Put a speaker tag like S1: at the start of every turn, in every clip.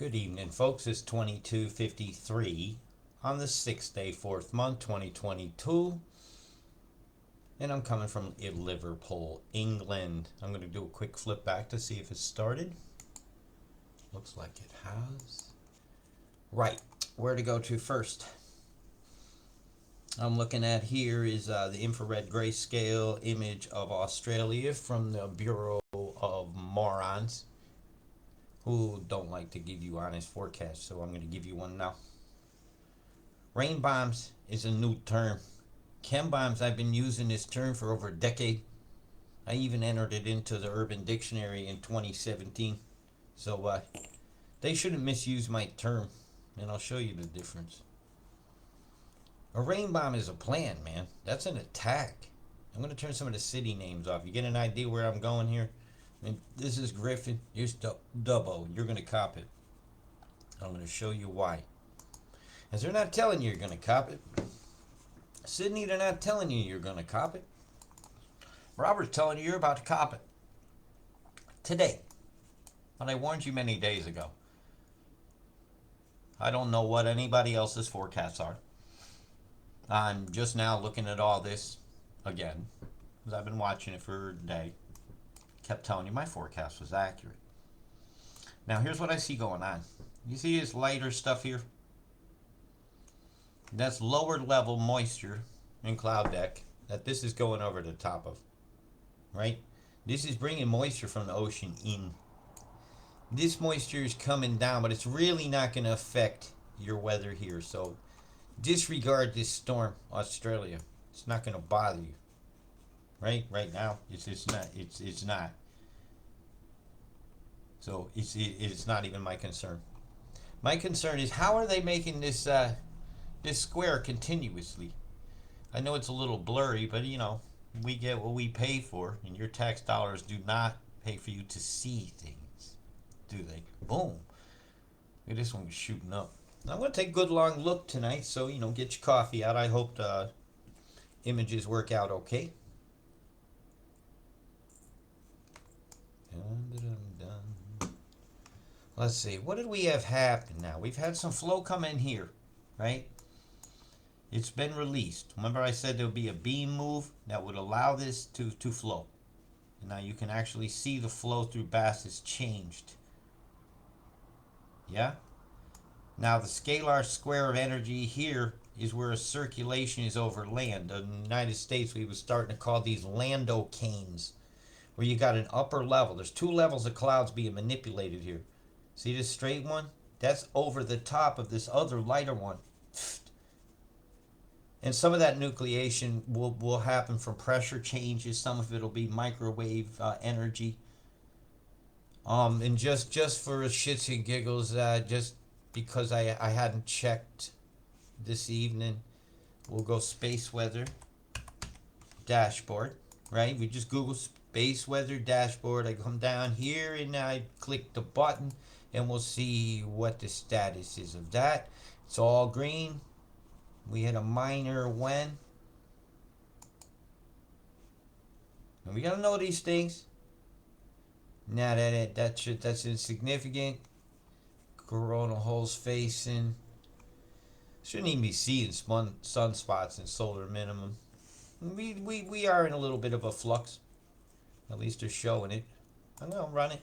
S1: Good evening, folks. It's 22:53 on the 6th day, 4th month, 2022. And I'm coming from Liverpool, England. I'm going to do a quick flip back to see if it's started. Looks like it has. Right, where to go to first? I'm looking at here is the infrared grayscale image of Australia from the Bureau of Morons, who don't like to give you honest forecasts, so I'm going to give you one now. Rain bombs is a new term. Chem bombs, I've been using this term for over a decade. I even entered it into the Urban Dictionary in 2017. So they shouldn't misuse my term, and I'll show you the difference. A rain bomb is a plan, man. That's an attack. I'm going to turn some of the city names off. You get an idea where I'm going here? I mean, this is Griffin. Here's Dubbo. You're going to cop it. I'm going to show you why. As they're not telling you you're going to cop it. Sydney, they're not telling you you're going to cop it. Robert's telling you you're about to cop it. Today. But I warned you many days ago. I don't know what anybody else's forecasts are. I'm just now looking at all this again. Because I've been watching it for a day. Kept telling you my forecast was accurate. Now here's what I see going on. You see this lighter stuff here? That's lower level moisture in cloud deck that this is going over the top of, right? This is bringing moisture from the ocean in. This moisture is coming down, but it's really not going to affect your weather here. So disregard this storm, Australia. It's not going to bother you, right? Right now, it's not. It's not. So it's not even my concern. My concern is how are they making this this square continuously? I know it's a little blurry, but you know, we get what we pay for, and your tax dollars do not pay for you to see things, do they? Boom. Look at this one shooting up. I'm going to take a good long look tonight, so, you know, get your coffee out. I hope the images work out okay. Dun, dun, dun. Let's see, what did we have happen now? We've had some flow come in here, right? It's been released. Remember I said there would be a beam move that would allow this to flow. And now you can actually see the flow through Bass has changed. Yeah? Now the scalar square of energy here is where a circulation is over land. In the United States, we were starting to call these landocanes, where you got an upper level. There's two levels of clouds being manipulated here. See this straight one? That's over the top of this other lighter one. And some of that nucleation will happen from pressure changes. Some of it will be microwave energy. And just for shits and giggles, just because I hadn't checked this evening, we'll go space weather dashboard, right? We just Google space weather dashboard. I come down here and I click the button and we'll see what the status is of that. It's all green. We had a minor when. And we gotta know these things. Now that's insignificant. Coronal holes facing. Shouldn't even be seeing sunspots and solar minimum. We are in a little bit of a flux. At least they're showing it. I'm gonna run it.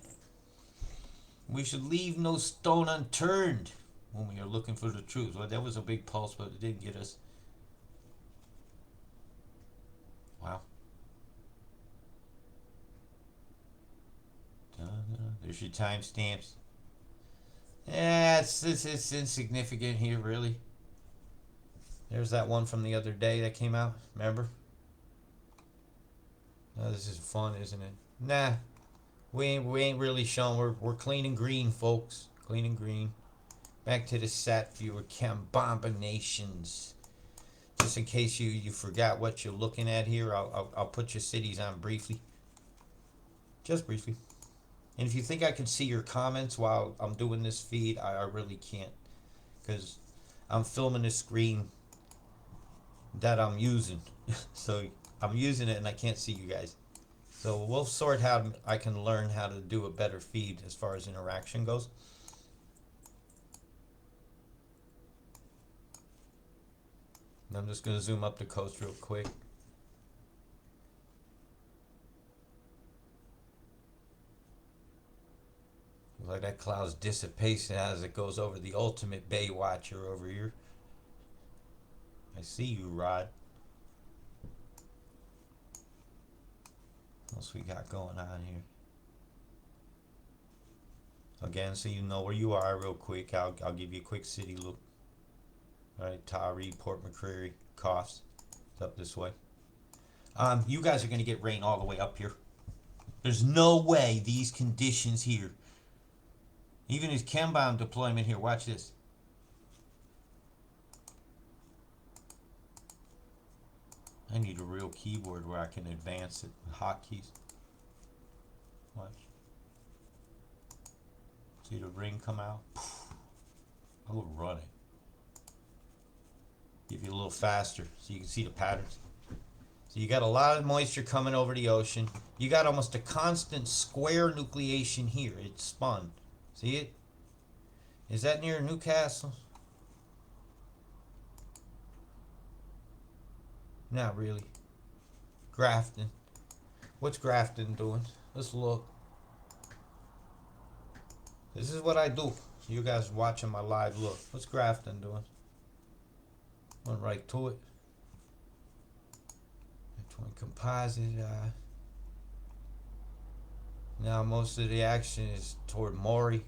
S1: We should leave no stone unturned when we are looking for the truth. Well, that was a big pulse, but it didn't get us. Wow. There's your timestamps. Yeah, it's insignificant here, really. There's that one from the other day that came out. Remember? Oh, this is fun, isn't it? Nah, we ain't really showing. We're clean and green, folks. Clean and green. Back to the sat viewer combinations. Just in case you forgot what you're looking at here, I'll put your cities on briefly. Just briefly. And if you think I can see your comments while I'm doing this feed, I really can't. Because I'm filming the screen that I'm using. So I'm using it and I can't see you guys. So we'll sort how I can learn how to do a better feed as far as interaction goes. I'm just going to zoom up the coast real quick. Like that cloud's dissipating as it goes over the ultimate bay watcher over here. I see you, Rod. What else we got going on here? Again, so you know where you are real quick. I'll give you a quick city look. All right, Tyree, Port McCreary, Coffs. It's up this way. You guys are going to get rain all the way up here. There's no way these conditions here, even his Chembomb deployment here, watch this. I need a real keyboard where I can advance it with hotkeys. Watch. See the ring come out? I will run it. Give you a little faster so you can see the patterns. So you got a lot of moisture coming over the ocean. You got almost a constant square nucleation here. It's spun. See it? Is that near Newcastle? Not really. Grafton. What's Grafton doing? Let's look. This is what I do. You guys watching my live look. What's Grafton doing? Went right to it. Twin composite. Now most of the action is toward Maury,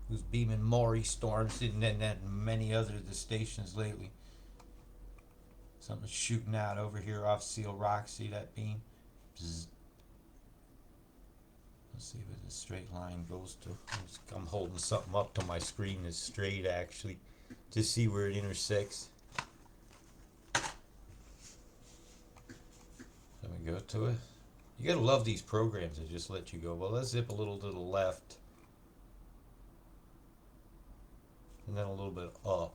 S1: who's beaming Maury storms, and then many other of the stations lately. Something's shooting out over here off Seal Rock. See that beam? Bzz. Let's see where the straight line goes to. I'm holding something up to my screen that's straight actually to see where it intersects. Let me go to it. You gotta love these programs that just let you go. Well, let's zip a little to the left. And then a little bit up.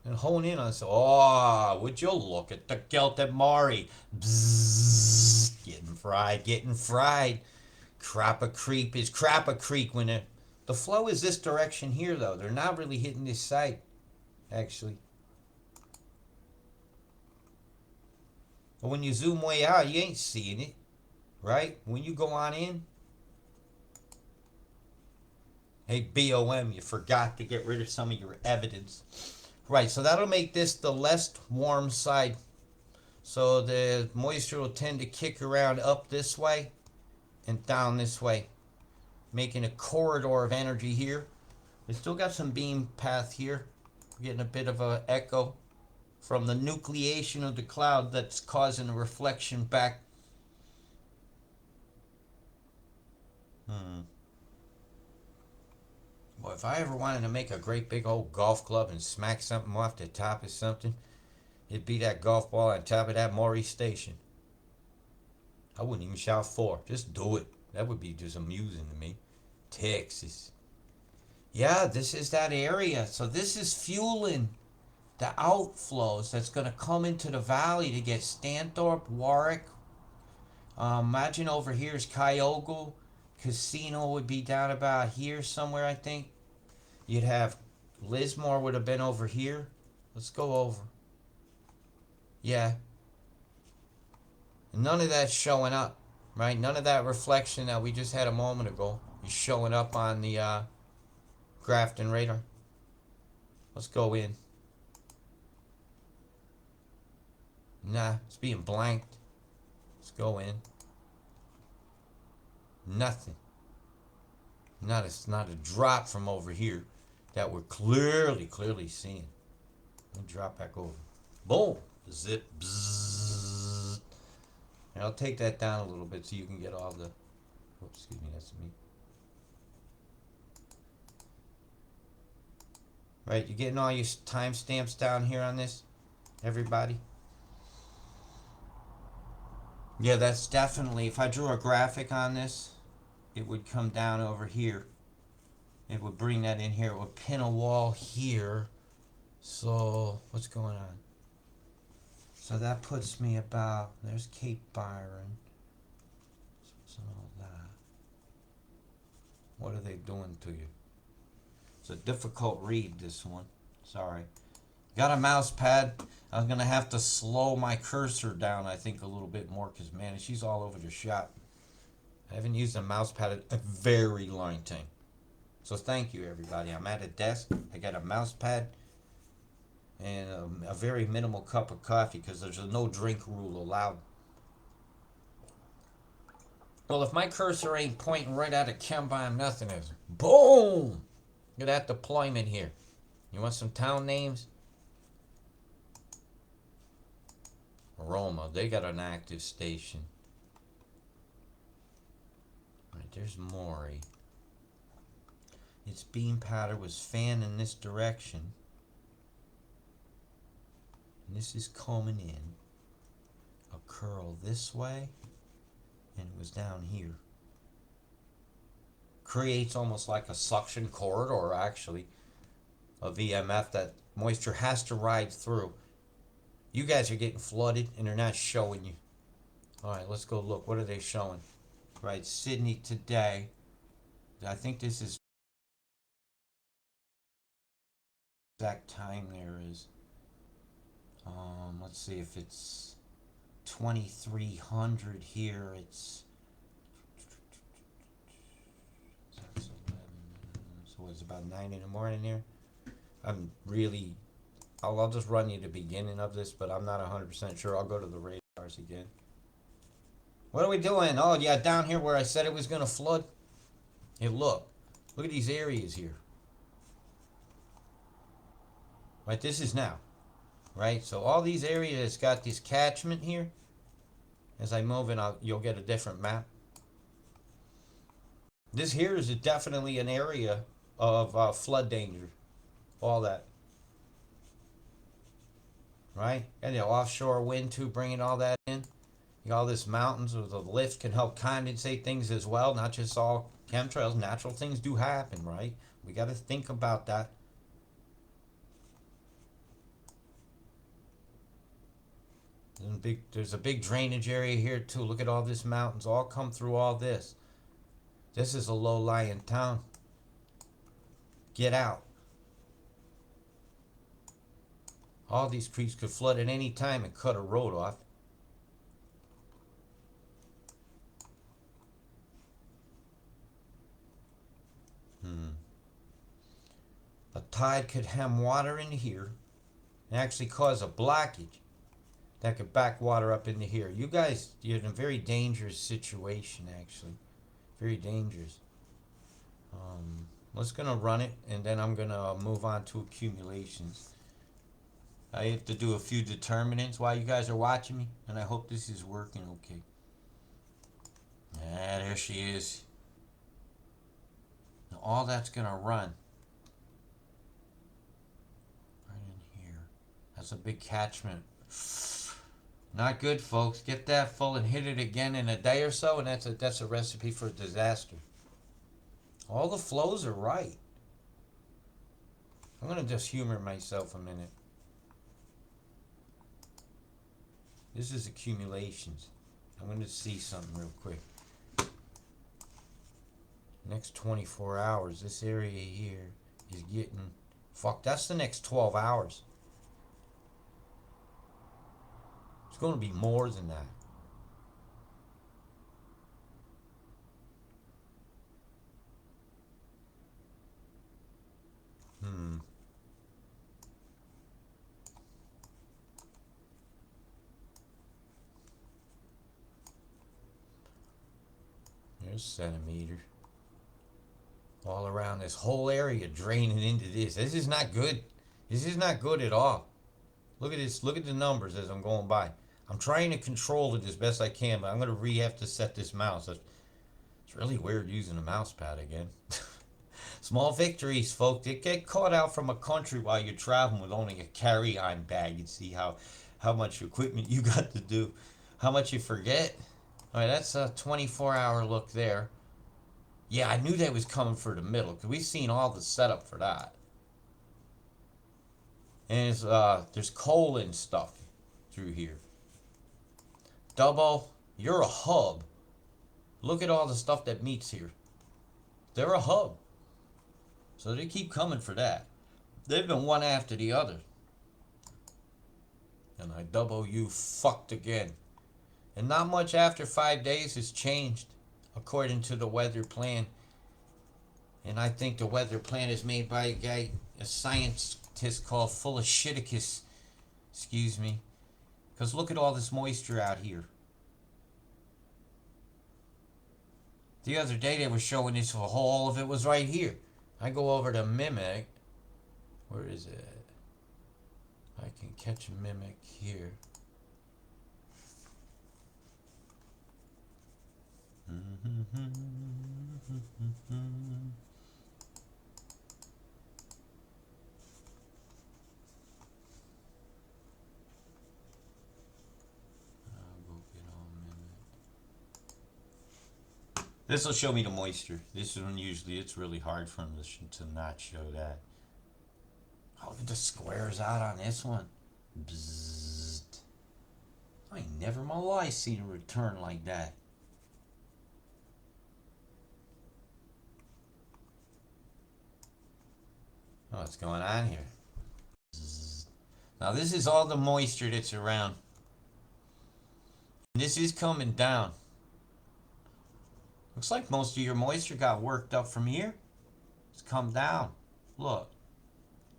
S1: And hone in on this. Oh, would you look at the Gelt at Maury? Bzzz, getting fried, getting fried. Crappa Creek is Crappa Creek when the flow is this direction here though. They're not really hitting this site, actually. But when you zoom way out, you ain't seeing it, right? When you go on in, hey, BOM, you forgot to get rid of some of your evidence. Right, so that'll make this the less warm side. So the moisture will tend to kick around up this way and down this way, making a corridor of energy here. We still got some beam path here. We're getting a bit of an echo from the nucleation of the cloud that's causing a reflection back. Well, if I ever wanted to make a great big old golf club and smack something off the top of something, it'd be that golf ball on top of that Maury station. I wouldn't even shout for. Just do it. That would be just amusing to me. Texas. Yeah, this is that area. So this is fueling the outflows that's going to come into the valley to get Stanthorpe, Warwick. Imagine over here is Kyogo. Casino would be down about here somewhere, I think. You'd have Lismore would have been over here. Let's go over. Yeah. None of that's showing up, right? None of that reflection that we just had a moment ago is showing up on the Grafton radar. Let's go in. Nah, it's being blanked. Let's go in. Nothing. Not a drop from over here that we're clearly seeing. Let me drop back over. Boom. Zip. Bzzz. And I'll take that down a little bit so you can get all the... Oh, excuse me, that's me. Right, you getting all your timestamps down here on this? Everybody? Yeah, that's definitely... If I drew a graphic on this, it would come down over here. It would bring that in here. It would pin a wall here. So, what's going on? So that puts me about... There's Cape Byron. So all that. What are they doing to you? It's a difficult read, this one. Sorry. Got a mouse pad. I'm gonna have to slow my cursor down, I think, a little bit more, because man, she's all over the shop. I haven't used a mouse pad in a very long time. So thank you, everybody. I'm at a desk. I got a mouse pad and a very minimal cup of coffee, because there's a no drink rule allowed. Well, if my cursor ain't pointing right at a chem bomb, nothing is. Boom! Look at that deployment here. You want some town names? Roma, they got an active station. Alright, there's Maury. Its beam powder was fanned in this direction. And this is coming in a curl this way, and it was down here. Creates almost like a suction corridor, actually, a VMF that moisture has to ride through. You guys are getting flooded and they're not showing you. Alright, let's go look. What are they showing? Right, Sydney today. I think this is exact time there is. Let's see if it's 2300 here. It's that's 11. So it's about 9 in the morning here. I'm really. I'll just run you the beginning of this, but I'm not 100% sure. I'll go to the radars again. What are we doing? Oh yeah, down here where I said it was gonna flood. Hey, look at these areas here. Right, this is now. Right, so all these areas got this catchment here. As I move in, you'll get a different map. This here is definitely an area of flood danger. All that. Right, and the offshore wind too, bringing all that in. You got all this mountains with the lift can help condensate things as well, not just all chemtrails. Natural things do happen, right? We got to think about that. There's a big drainage area here too. Look at all this mountains, all come through all this. This is a low-lying town. Get out. All these creeks could flood at any time and cut a road off. A tide could hem water into here and actually cause a blockage that could back water up into here. You guys, you're in a very dangerous situation, actually. Very dangerous. Let's gonna run it, and then I'm gonna move on to accumulations. I have to do a few determinants while you guys are watching me, and I hope this is working okay. Yeah, there she is. Now all that's gonna run right in here. That's a big catchment. Not good, folks. Get that full and hit it again in a day or so, and that's a recipe for disaster. All the flows are right. I'm gonna just humor myself a minute. This is accumulations. I'm gonna see something real quick. Next 24 hours, this area here is getting fuck. That's the next 12 hours. It's going to be more than that. There's centimeter. All around this whole area draining into this. This is not good. This is not good at all. Look at this. Look at the numbers as I'm going by. I'm trying to control it as best I can, but I'm going to have to set this mouse. It's really weird using a mouse pad again. Small victories, folks. It get caught out from a country while you're traveling with only a carry-on bag. You see how much equipment you got to do, how much you forget. All right, that's a 24-hour look there. Yeah, I knew that was coming for the middle because we've seen all the setup for that. And there's coal and stuff through here. Double, you're a hub. Look at all the stuff that meets here. They're a hub. So they keep coming for that. They've been one after the other. And I double you fucked again. And not much after 5 days has changed, according to the weather plan. And I think the weather plan is made by a guy, a scientist called Fullishiticus. Excuse me. Because look at all this moisture out here. The other day they were showing this, all of it was right here. I go over to Mimic. Where is it? I can catch a Mimic here. This will show me the moisture. This one usually, it's really hard for them to not show that. Oh, look at the squares out on this one. Bzzzt. I ain't never in my life seen a return like that. Oh, what's going on here? Bzzzt. Now this is all the moisture that's around. This is coming down. Looks like most of your moisture got worked up from here. It's come down. Look.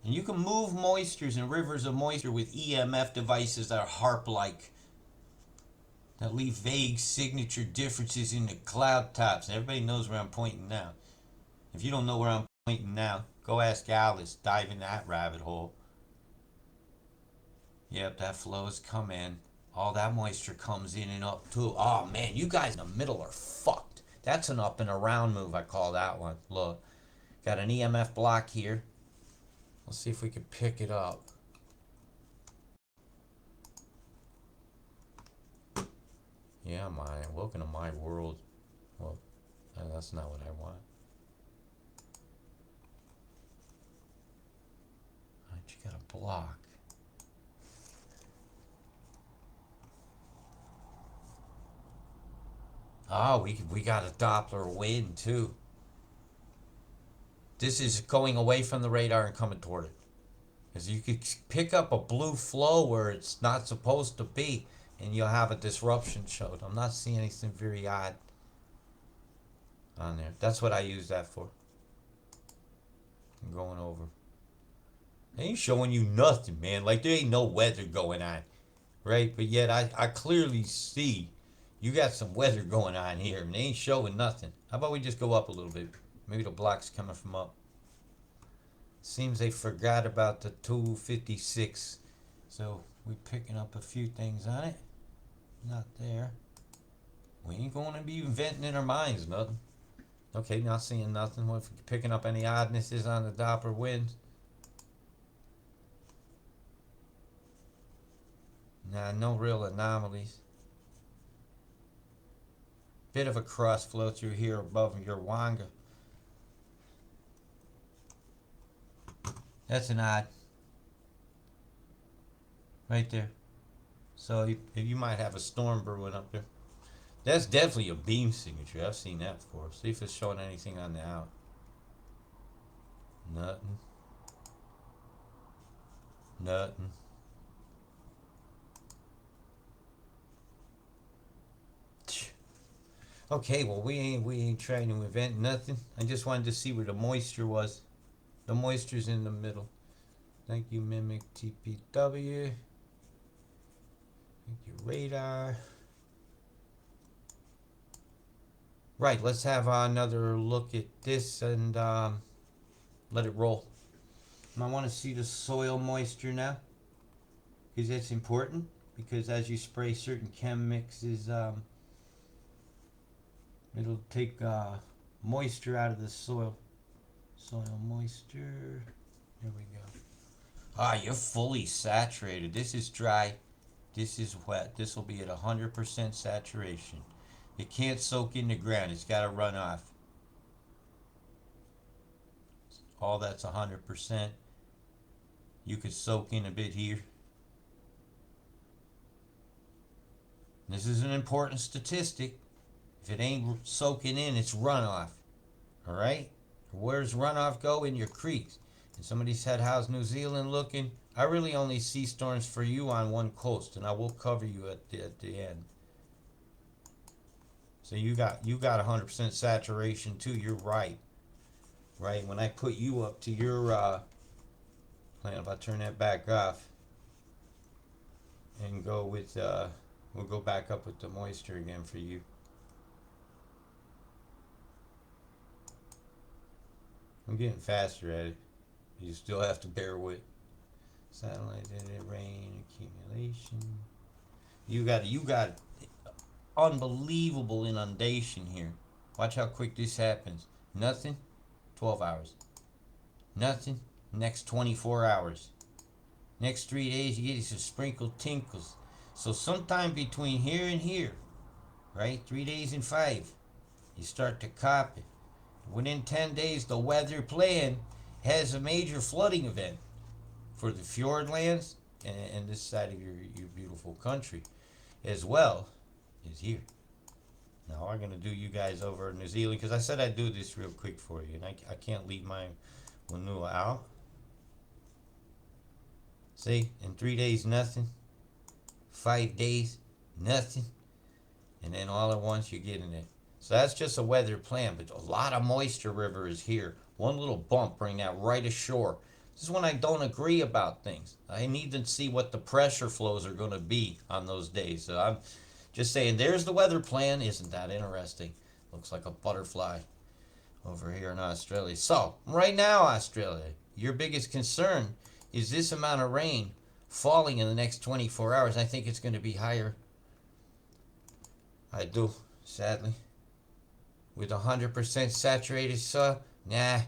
S1: And you can move moistures and rivers of moisture with EMF devices that are harp-like, that leave vague signature differences in the cloud tops. And everybody knows where I'm pointing now. If you don't know where I'm pointing now, go ask Alice. Dive in that rabbit hole. Yep, that flow has come in. All that moisture comes in and up too. Oh man, you guys in the middle are fucked. That's an up and around move, I call that one. Look, got an EMF block here. Let's see if we can pick it up. Yeah, welcome to my world. Well, that's not what I want. Alright, you got a block. Oh, we got a Doppler wind too. This is going away from the radar and coming toward it. Because you could pick up a blue flow where it's not supposed to be, and you'll have a disruption showed. I'm not seeing anything very odd on there. That's what I use that for. I'm going over. They ain't showing you nothing, man. Like there ain't no weather going on. Right? But yet I clearly see you got some weather going on here, and they ain't showing nothing. How about we just go up a little bit? Maybe the block's coming from up. Seems they forgot about the 256. So we're picking up a few things on it. Not there. We ain't going to be inventing in our minds nothing. Okay, not seeing nothing. What if we're picking up any oddnesses on the Doppler winds? Nah, no real anomalies. Bit of a cross flow through here above your Wanga. That's an odd. Right there. So you might have a storm brewing up there. That's definitely a beam signature. I've seen that before. See if it's showing anything on the out. Nothing. Nothing. Okay, well we ain't trying to invent nothing. I just wanted to see where the moisture was. The moisture's in the middle. Thank you, Mimic TPW. Thank you, Radar. Right, let's have another look at this and let it roll. I want to see the soil moisture now, because that's important. Because as you spray certain chem mixes, it'll take moisture out of the soil. Soil moisture. There we go. Ah, you're fully saturated. This is dry. This is wet. This will be at 100% saturation. It can't soak in the ground. It's got to run off. All that's 100%. You could soak in a bit here. This is an important statistic. If it ain't soaking in, it's runoff. Alright? Where's runoff go? In your creeks. And somebody said, how's New Zealand looking? I really only see storms for you on one coast, and I will cover you at the end. So you got 100% saturation too. You're right. Right. When I put you up to your plan, if I turn that back off and go with we'll go back up with the moisture again for you. I'm getting faster at it. You still have to bear with. Satellite data, rain accumulation. You got unbelievable inundation here. Watch how quick this happens. Nothing, 12 hours. Nothing, next 24 hours. Next 3 days, you get some sprinkled tinkles. So sometime between here and here, right? 3 days and 5, you start to copy. Within 10 days, the weather plan has a major flooding event for the fjord lands and this side of your beautiful country, as well as here. Now I'm gonna do you guys over in New Zealand because I said I'd do this real quick for you, and I can't leave my Wanua out. See, in 3 days nothing, 5 days nothing, and then all at once you're getting it. So that's just a weather plan, but a lot of moisture river is here. One little bump bring that right ashore. This is when I don't agree about things. I need to see what the pressure flows are going to be on those days. So I'm just saying, there's the weather plan. Isn't that interesting? Looks like a butterfly over here in Australia. So right now, Australia, your biggest concern is this amount of rain falling in the next 24 hours. I think it's going to be higher. I do, sadly. With 100% saturated soil, nah,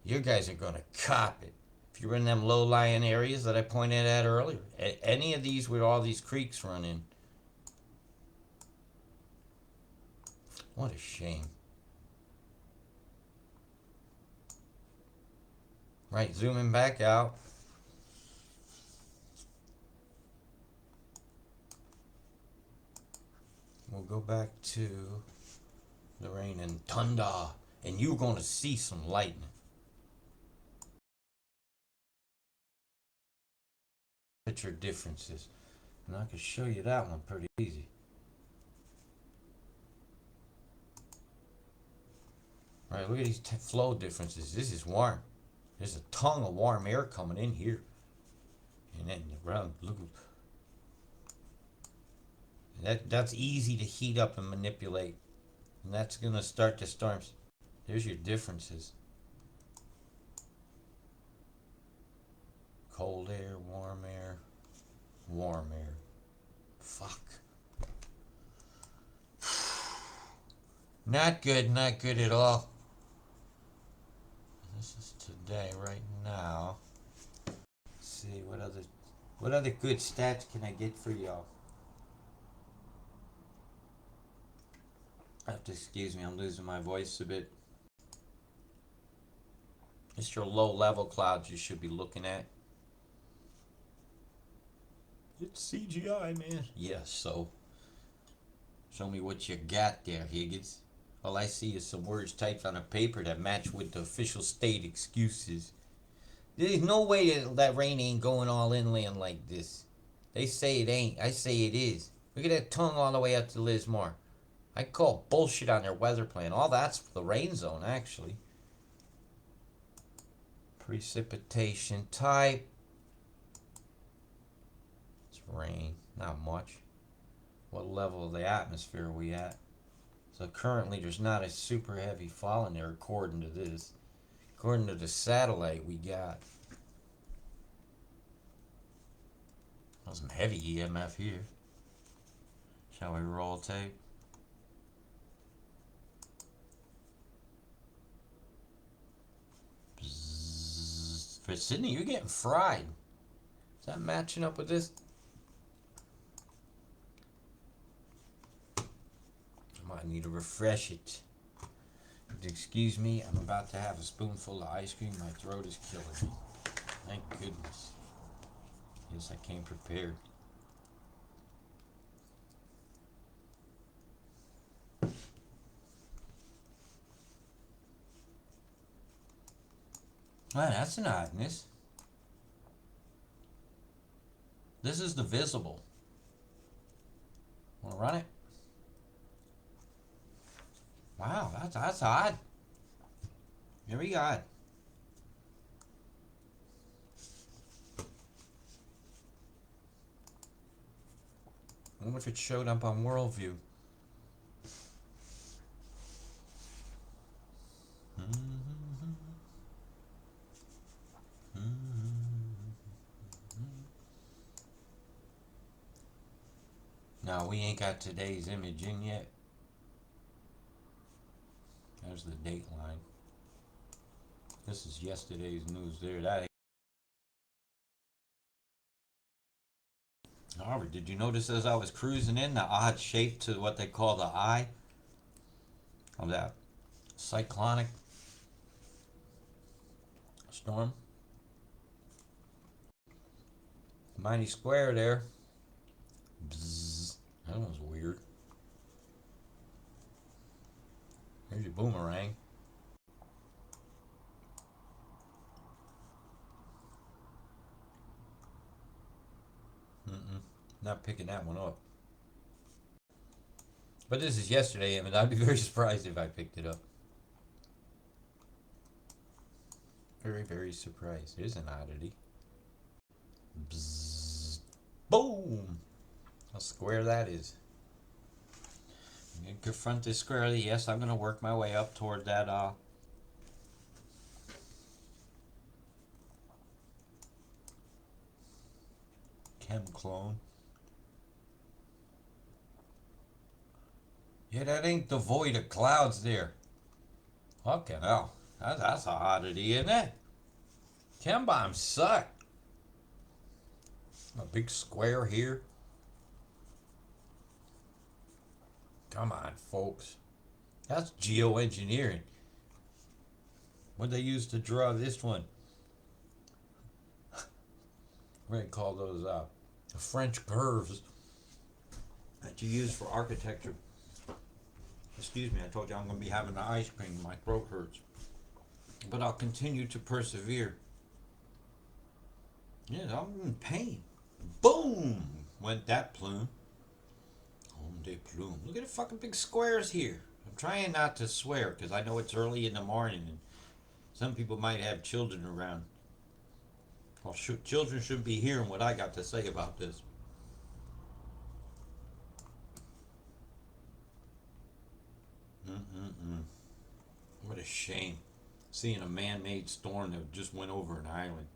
S1: you guys are going to cop it. If you're in them low-lying areas that I pointed at earlier, any of these where all these creeks run in. What a shame. Right, zooming back out. We'll go back to the rain and thunder, and you're going to see some lightning. Picture differences. And I can show you that one pretty easy. Right, look at these flow differences. This is warm. There's a tongue of warm air coming in here. And then around, look. That's easy to heat up and manipulate. And that's going to start the storms. There's your differences. Cold air, warm air, warm air. Fuck. Not good, not good at all. This is today, right now. Let's see, what other good stats can I get for y'all? I have to excuse me, I'm losing my voice a bit. It's your low level clouds you should be looking at. It's CGI, man. Yeah, so show me what you got there, Higgins. All I see is some words typed on a paper that match with the official state excuses. There's no way that rain ain't going all inland like this. They say it ain't. I say it is. Look at that tongue all the way up to Lismore. I call bullshit on their weather plan. All that's the rain zone, actually. Precipitation type. It's rain. Not much. What level of the atmosphere are we at? So currently there's not a super heavy fall in there according to this. According to the satellite we got. Well, some heavy EMF here. Shall we roll tape? Bzzz. For Sydney, you're getting fried. Is that matching up with this? I might need to refresh it. Excuse me, I'm about to have a spoonful of ice cream. My throat is killing me. Thank goodness. Yes, I came prepared. Ah, that's an oddness. This is the visible. Want to run it? Wow, that's odd. Very odd. I wonder if it showed up on Worldview. No, we ain't got today's image in yet. There's the date line. This is yesterday's news there. That ain't. However, did you notice as I was cruising in the odd shape to what they call the eye of that cyclonic storm? Mighty square there. Bzzz. That was weird. There's your boomerang. Not picking that one up. But this is yesterday, and I'd be very surprised if I picked it up. Very, very surprised. There's an oddity. Bzzz. Boom! How square that is. I'm going to confront this squarely. Yes, I'm going to work my way up toward that chem clone. Yeah, that ain't devoid of clouds there. Fucking hell. That's a oddity, isn't it? Chem bombs suck. A big square here. Come on, folks. That's geoengineering. What they use to draw this one? What do they call those? The French curves that you use for architecture. Excuse me, I told you I'm going to be having the ice cream. My throat hurts. But I'll continue to persevere. Yeah, I'm in pain. Boom! Went that plume. Homme de plume. Look at the fucking big squares here. I'm trying not to swear because I know it's early in the morning and some people might have children around. Well, children should be hearing what I got to say about this. What a shame. Seeing a man-made storm that just went over an island.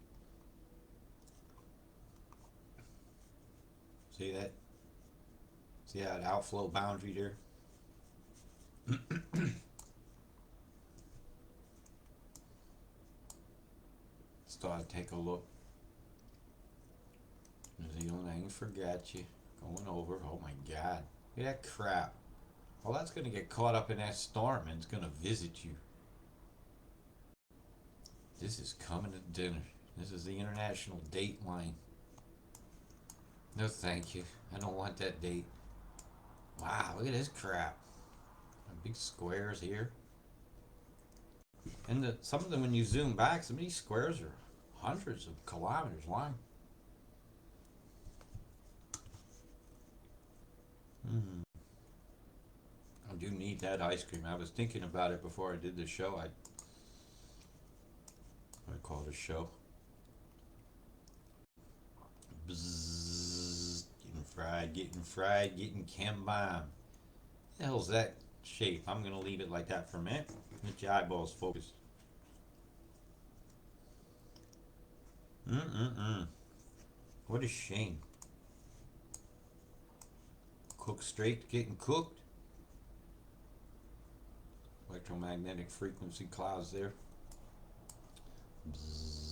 S1: See that? See that outflow boundary there? Let's thought I'd take a look. New Zealand, I ain't forgot you. Going over. Oh my god. Look at that crap. Well, that's going to get caught up in that storm and it's going to visit you. This is coming to dinner. This is the international date line. No, thank you. I don't want that date. Wow, look at this crap. Big squares here. And some of them, when you zoom back, some of these squares are hundreds of kilometers long. I do need that ice cream. I was thinking about it before I did the show. I call it a show. Bzzz, getting fried, getting chem bomb. The hell's that shape? I'm gonna leave it like that for a minute. Get your eyeballs focused. What a shame. Cook straight, getting cooked. Electromagnetic frequency clouds there. Bzzz.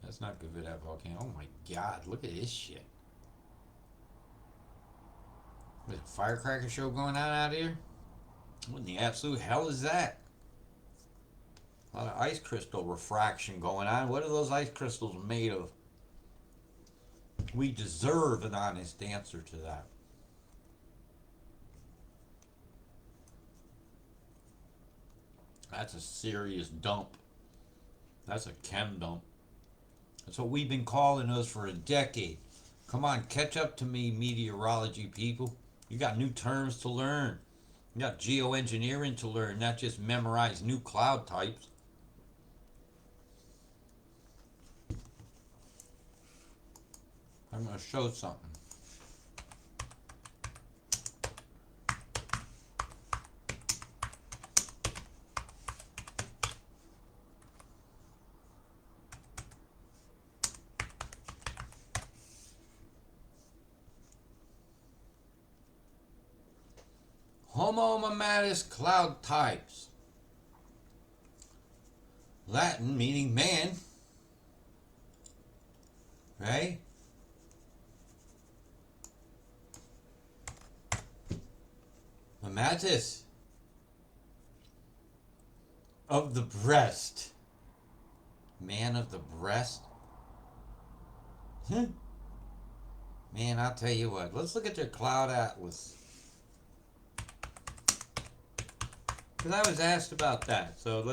S1: That's not good for that volcano. Oh my god, look at this shit. There's a firecracker show going on out here? What in the absolute hell is that? A lot of ice crystal refraction going on. What are those ice crystals made of? We deserve an honest answer to that. That's a serious dump. That's a chem dump. That's what we've been calling those for a decade. Come on, catch up to me, meteorology people. You got new terms to learn. You got geoengineering to learn, not just memorize new cloud types. I'm going to show something. Homomatus cloud types. Latin meaning man. Right? Mammatus. Of the breast. Man of the breast. Man, I'll tell you what. Let's look at their cloud atlas. Because I was asked about that. So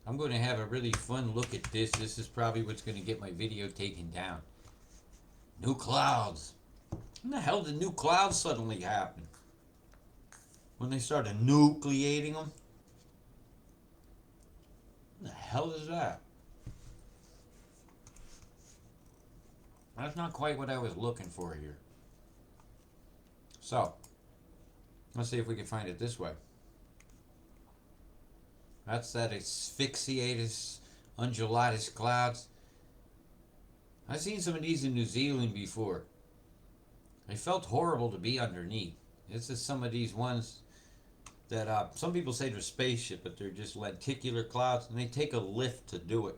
S1: I'm going to have a really fun look at this. This is probably what's going to get my video taken down. New clouds. When the hell did new clouds suddenly happen? When they started nucleating them? What the hell is that? That's not quite what I was looking for here. So, let's see if we can find it this way. That's that asphyxiatus undulatus clouds. I've seen some of these in New Zealand before. They felt horrible to be underneath. This is some of these ones that some people say they're spaceship, but they're just lenticular clouds, and they take a lift to do it.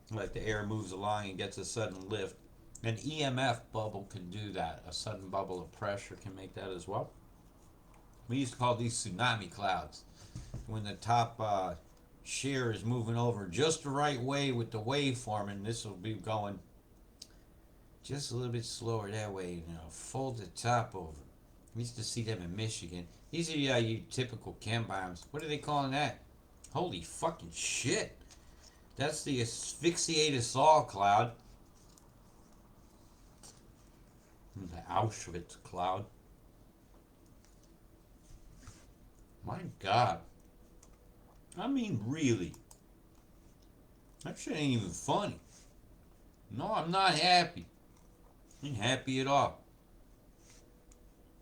S1: Like the air moves along and gets a sudden lift. An EMF bubble can do that. A sudden bubble of pressure can make that as well. We used to call these tsunami clouds. When the top shear is moving over just the right way with the waveform, and this will be going just a little bit slower that way, fold the top over. We used to see them in Michigan. These are your typical chem bombs. What are they calling that? Holy fucking shit. That's the asphyxiatus sol cloud. The Auschwitz cloud. My God. I mean, really. That shit ain't even funny. No, I'm not happy. I ain't happy at all.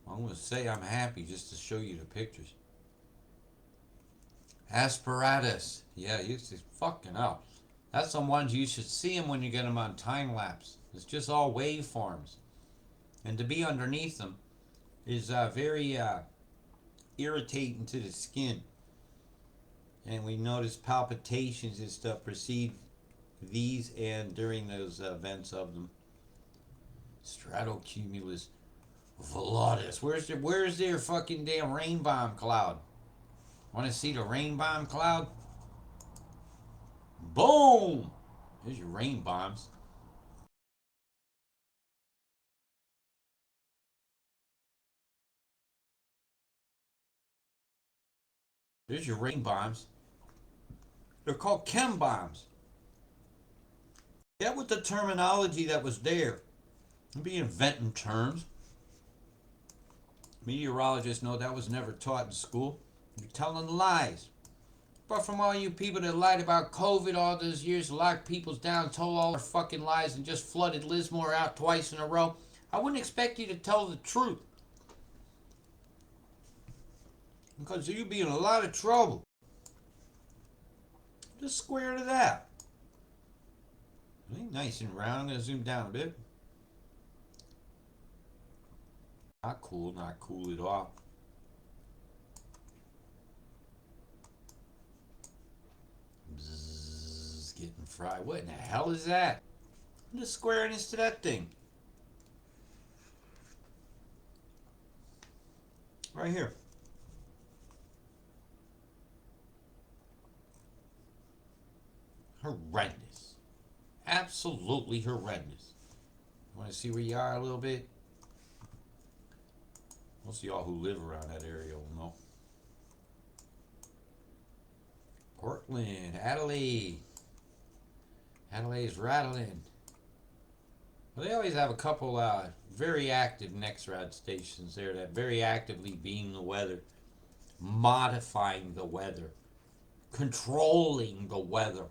S1: I'm going to say I'm happy just to show you the pictures. Asperatus. Yeah, you see, fucking hell. That's the ones you should see them when you get them on time lapse. It's just all waveforms. And to be underneath them is very irritating to the skin. And we notice palpitations and stuff precede these and during those events of them. Stratocumulus velotis. Where's their fucking damn rain bomb cloud? Want to see the rain bomb cloud? Boom! There's your rain bombs. There's your rain bombs. They're called chem bombs. Get with the terminology that was there. Don't be inventing terms. Meteorologists know that was never taught in school. You're telling lies. But from all you people that lied about COVID all those years, locked people down, told all their fucking lies, and just flooded Lismore out twice in a row, I wouldn't expect you to tell the truth. Because you'd be in a lot of trouble. Just square to that. Nice and round. I'm going to zoom down a bit. Not cool at all. Bzzz, getting fried. What in the hell is that? I'm just squaring this to that thing. Right here. Horrendous. Absolutely horrendous. You want to see where you are a little bit? Most of y'all who live around that area will know. Portland, Adelaide. Adelaide's rattling. Well, they always have a couple very active NEXRAD stations there that very actively beam the weather, modifying the weather, controlling the weather.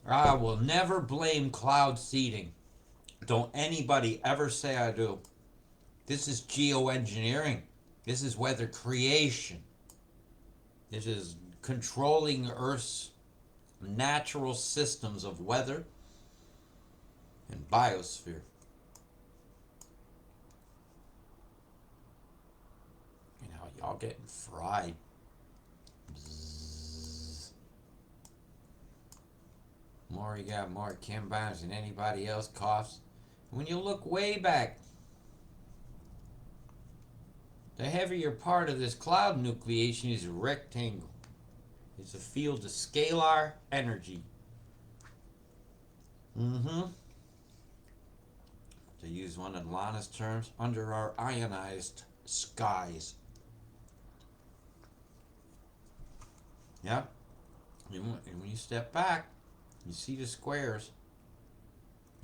S1: I will never blame cloud seeding. Don't anybody ever say I do. This is geoengineering. This is weather creation. This is controlling Earth's natural systems of weather and biosphere. You know, y'all getting fried. Bzzz. More you got, more Kim Barnes than anybody else coughs. When you look way back, the heavier part of this cloud nucleation is a rectangle. It's a field of scalar energy. To use one of Lana's terms, under our ionized skies. Yeah. And when you step back, you see the squares.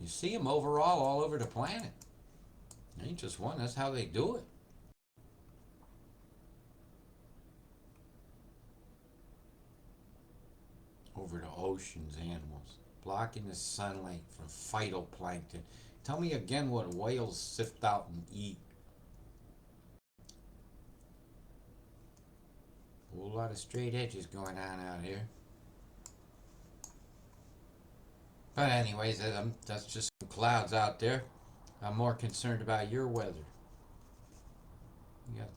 S1: You see them overall all over the planet. It ain't just one, that's how they do it. Over the oceans, animals, blocking the sunlight from phytoplankton. Tell me again what whales sift out and eat. A whole lot of straight edges going on out here. But anyways, that's just some clouds out there. I'm more concerned about your weather. You got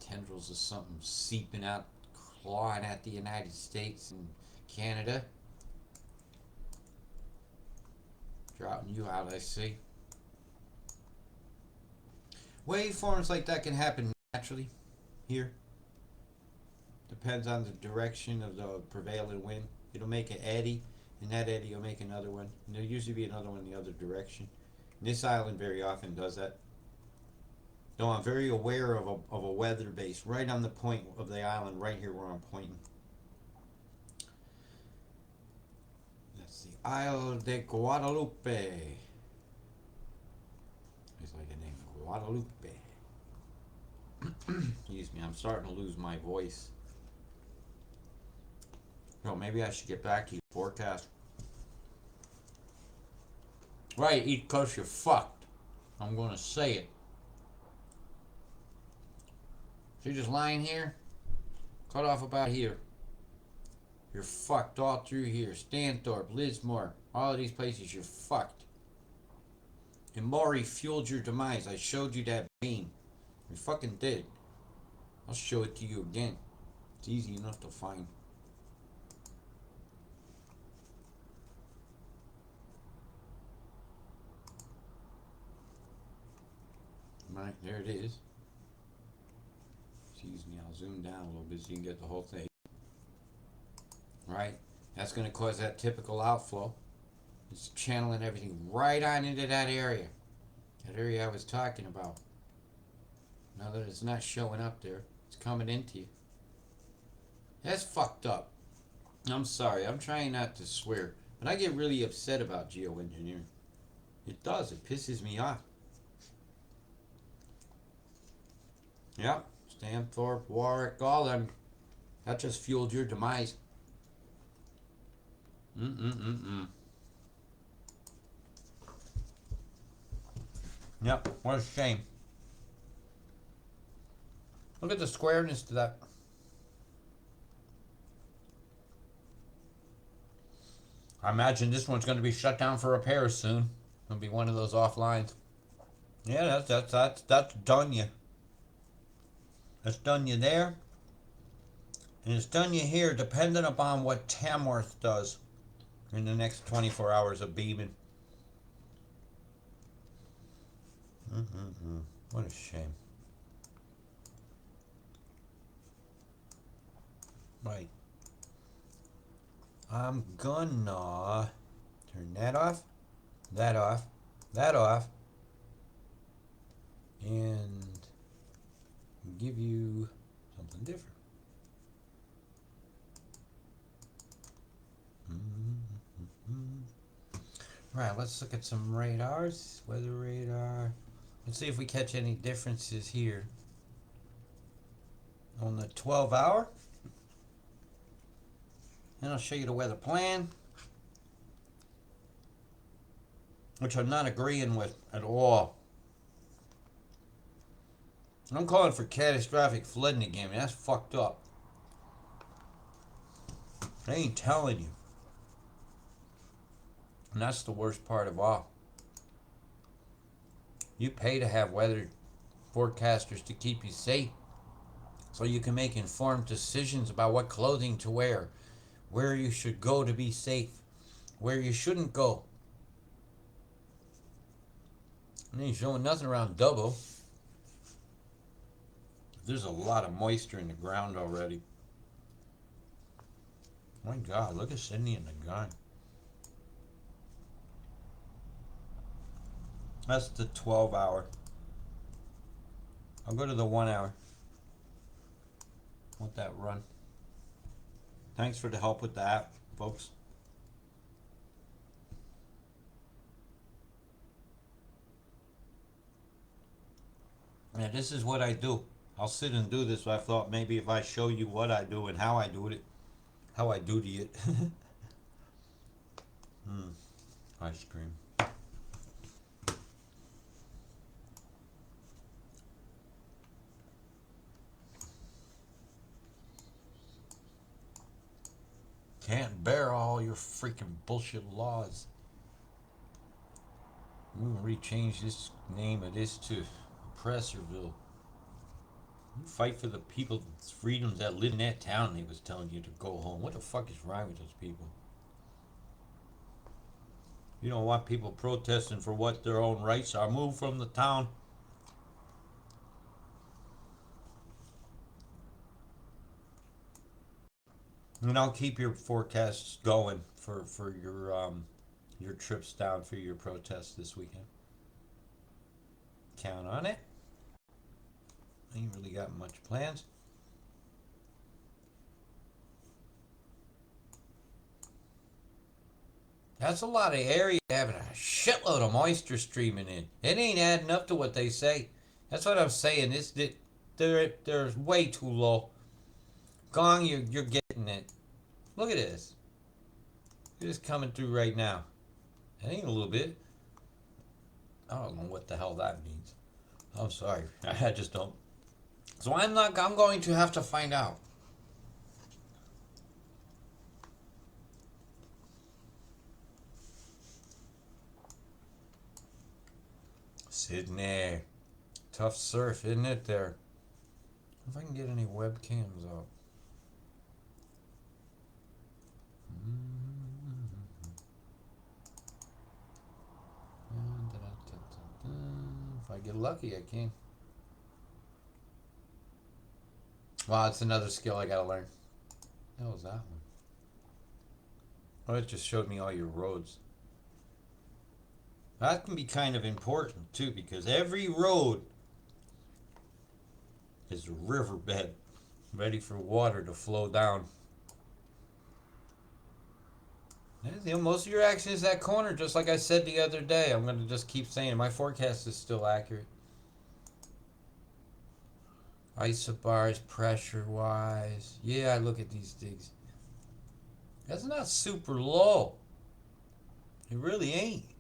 S1: tendrils of something seeping out, clawing at the United States and Canada. Droughting you out, I see. Waveforms like that can happen naturally here. Depends on the direction of the prevailing wind. It'll make an eddy, and that eddy will make another one. And there'll usually be another one in the other direction. And this island very often does that. Though I'm very aware of a weather base right on the point of the island, right here where I'm pointing. That's the Isle de Guadalupe. It's like the name Guadalupe. Excuse me, I'm starting to lose my voice. No, maybe I should get back to your forecast. Right, East Coast, you're fucked. I'm gonna say it. So you're just lying here? Cut off about here. You're fucked all through here. Stanthorpe, Lismore, all of these places, you're fucked. And Maury fueled your demise. I showed you that beam. You fucking did. I'll show it to you again. It's easy enough to find. Right, there it is. Excuse me, I'll zoom down a little bit so you can get the whole thing. Right? That's going to cause that typical outflow. It's channeling everything right on into that area. That area I was talking about. Now that it's not showing up there, it's coming into you. That's fucked up. I'm sorry, I'm trying not to swear, but I get really upset about geoengineering. It does, it pisses me off. Yep, Stanthorpe, Warwick, all them. That just fueled your demise. Yep, what a shame. Look at the squareness to that. I imagine this one's going to be shut down for repair soon. It'll be one of those offlines. Yeah, that's done you. That's done you there. And it's done you here, depending upon what Tamworth does in the next 24 hours of beaming. What a shame. Right. I'm gonna turn that off, that off, that off, and give you something different. Alright, let's look at some radars. Weather radar. Let's see if we catch any differences here. On the 12 hour. And I'll show you the weather plan, which I'm not agreeing with at all. I'm calling for catastrophic flooding again. That's fucked up. They ain't telling you. And that's the worst part of all. You pay to have weather forecasters to keep you safe, so you can make informed decisions about what clothing to wear, where you should go to be safe, where you shouldn't go. And ain't showing nothing around Dubbo. There's a lot of moisture in the ground already. My God, look at Sydney and the guy. That's the 12 hour. I'll go to the 1 hour. Want that run. Thanks for the help with the app, folks. Yeah, this is what I do. I'll sit and do this, but I thought maybe if I show you what I do and how I do it, how I duty it. Ice cream. Can't bear all your freaking bullshit laws. We're gonna rechange this name of this to Oppressorville. You fight for the people's freedoms that live in that town. They was telling you to go home. What the fuck is wrong with those people? You don't want people protesting for what their own rights are. Move from the town. And I'll keep your forecasts going for your trips down for your protests this weekend. Count on it. I ain't really got much plans. That's a lot of area having a shitload of moisture streaming in. It ain't adding up to what they say. That's what I'm saying. They're way too low. Gong, you're getting it. Look at this. It is coming through right now. It ain't a little bit. I don't know what the hell that means. I'm sorry. I just don't. So I'm going to have to find out. Sydney. Tough surf, isn't it there? If I can get any webcams up. If I get lucky, I can. Wow, it's another skill I gotta learn. What the hell was that one? Oh, it just showed me all your roads. That can be kind of important too, because every road is a riverbed ready for water to flow down. You know, most of your action is that corner, just like I said the other day. I'm going to just keep saying my forecast is still accurate. Isobars, pressure-wise. Yeah, I look at these things. That's not super low. It really ain't.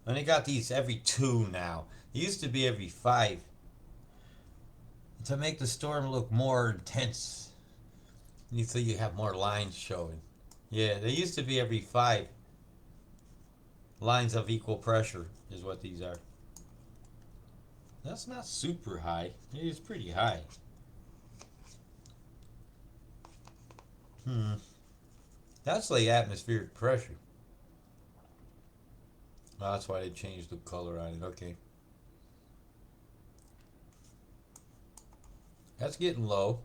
S1: And they got these every 2 now. It used to be every 5. To make the storm look more intense. So you have more lines showing. Yeah, they used to be every 5. Lines of equal pressure is what these are. That's not super high. It's pretty high. That's like atmospheric pressure. Oh, that's why they changed the color on it. Okay. That's getting low.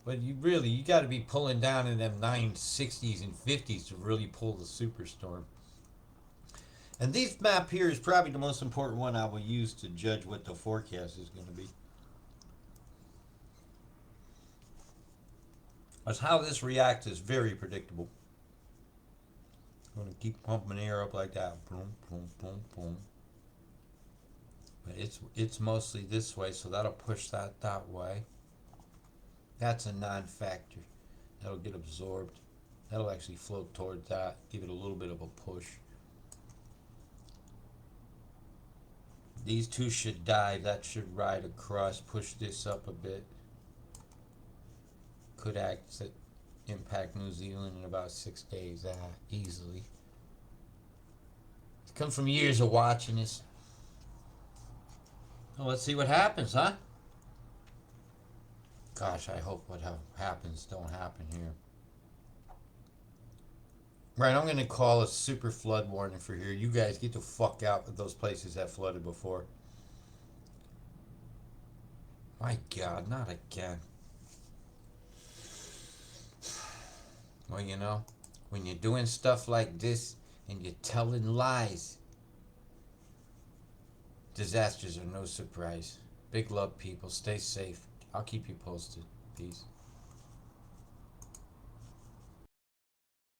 S1: But you got to be pulling down in them 960s and 50s to really pull the superstorm. And this map here is probably the most important one I will use to judge what the forecast is going to be. Because how this reacts is very predictable. I'm gonna keep pumping air up like that. Boom, boom, boom, boom. But it's mostly this way, so that'll push that way. That's a non-factor. That'll get absorbed. That'll actually float towards that. Give it a little bit of a push. These two should dive. That should ride across. Push this up a bit. Could impact New Zealand in about 6 days. Easily. It's come from years of watching this. Well, let's see what happens, huh? Gosh, I hope what happens don't happen here. Right, I'm going to call a super flood warning for here. You guys get the fuck out of those places that flooded before. My God, not again. Well, you know, when you're doing stuff like this and you're telling lies, disasters are no surprise. Big love, people. Stay safe. I'll keep you posted. Peace.